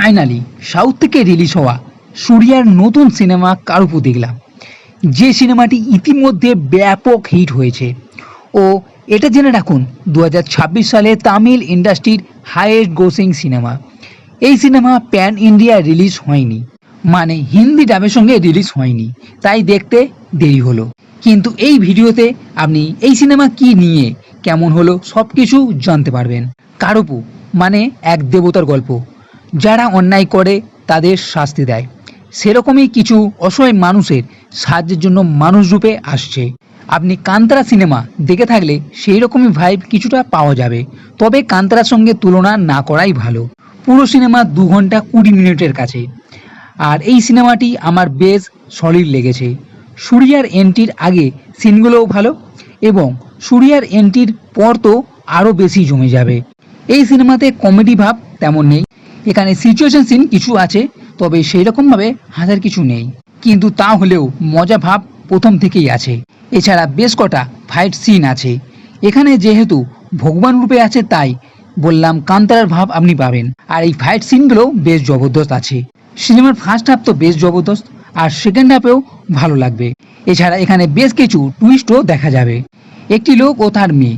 Finally south থেকে release হওয়া সূর্যার নতুন সিনেমা কারুপু দেখলাম, যে সিনেমাটি ইতিমধ্যে ব্যাপক হিট হয়েছে। ও এটা জেনে রাখুন 2026 সালে তামিল ইন্ডাস্ট্রির হাইয়েস্ট গ্রোসিং সিনেমা। এই সিনেমা প্যান ইন্ডিয়া রিলিজ হয়নি, মানে হিন্দি ডাবের সঙ্গে রিলিজ হয়নি, তাই দেখতে দেরি হলো। কিন্তু এই ভিডিওতে আপনি এই সিনেমা কি নিয়ে, কেমন হলো, সব কিছু জানতে পারবেন। কারুপু মানে এক দেবতার গল্প, যারা অন্যায় করে তাদের শাস্তি দেয়, সেরকমই কিছু অসহায় মানুষের সাহায্যের জন্য মানুষ রূপে আসছে। আপনি কান্তারা সিনেমা দেখে থাকলে সেই রকমই ভাইব কিছুটা পাওয়া যাবে, তবে কান্তারার সঙ্গে তুলনা না করাই ভালো। পুরো সিনেমা 2 ঘন্টা 20 মিনিটের কাছে। আর এই সিনেমাটি আমার বেশ সলিড লেগেছে। সূর্যার এন্ট্রির আগে সিনগুলোও ভালো, এবং সূর্যার এন্ট্রির পর তো আরও বেশি জমে যাবে। এই সিনেমাতে কমেডি ভাব তেমন নেই, এখানে সিচুয়েশন সিন কিছু আছে, তবে সেই রকমভাবে হাসার কিছু নেই, কিন্তু তা হলেও মজা ভাব প্রথম থেকেই আছে। এছাড়া বেশ কটা ফাইট সিন আছে। এখানে যেহেতু ভগবান রূপে আছে, তাই বললাম কান্তারার ভাব আপনি পাবেন। আর এই ফাইট সিনগুলো বেশ জবরদস্ত আছে। সিনেমার ফার্স্ট হাফ তো বেশ জবরদস্ত, আর সেকেন্ড হাফেও ভালো লাগবে। এছাড়া এখানে বেশ কিছু টুইস্টও দেখা যাবে। একটি লোক ও তার মেয়ে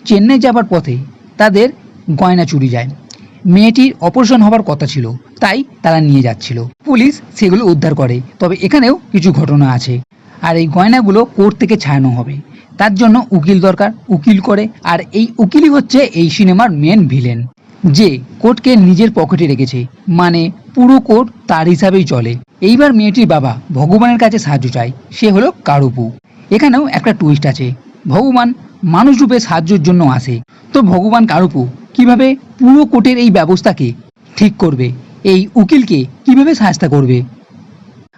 চেন্নাই যাবার পথে তাদের গয়না চুরি যায়। মেয়েটির অপারেশন হবার কথা ছিল, তাই তারা নিয়ে যাচ্ছিল। পুলিশ সেগুলো উদ্ধার করে, তবে এখানেও কিছু ঘটনা আছে। আর এই গয়নাগুলো কোর্ট থেকে ছাড়ানো হবে, তার জন্য উকিল দরকার, উকিল করে। আর এই উকিলই হচ্ছে এই সিনেমার মেন ভিলেন, যে কোর্টকে নিজের পকেটে রেখেছে, মানে পুরো কোর্ট তার হিসাবেই চলে। এইবার মেয়েটির বাবা ভগবানের কাছে সাহায্য চায়, সে হলো কারুপু। এখানেও একটা টুইস্ট আছে, ভগবান মানুষ রূপে সাহায্যের জন্য আসে। তো ভগবান কারুপু কিভাবে পুরো কোর্টের এই ব্যবস্থাকে ঠিক করবে, এই উকিলকে কিভাবে সাহায্য করবে।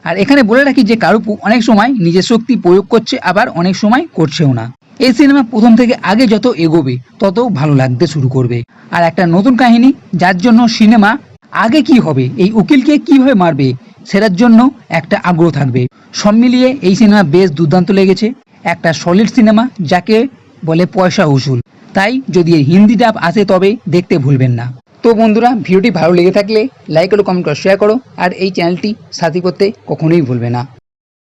আর এখানে বলে রাখি যে কারুপু অনেক সময় নিজের শক্তি প্রয়োগ করছে, আবার অনেক সময় করছেও না। এই সিনেমা প্রথম থেকে আগে যত এগোবে তত ভালো লাগতে শুরু করবে। আর একটা নতুন কাহিনী, যার জন্য সিনেমা আগে কি হবে, এই উকিলকে কিভাবে মারবে, সেটার জন্য একটা আগ্রহ থাকবে। সব মিলিয়ে এই সিনেমা বেশ দুর্দান্ত লেগেছে। একটা সলিড সিনেমা, যাকে বলে পয়সা উসুল। তাই যদি হিন্দি ডাব আসে তবে দেখতে ভুলবেন না। তো বন্ধুরা, ভিডিওটি ভালো লেগে থাকলে লাইক করো, কমেন্ট করো, শেয়ার করো, আর এই চ্যানেলটি সাথী করতে কখনোই ভুলবে না।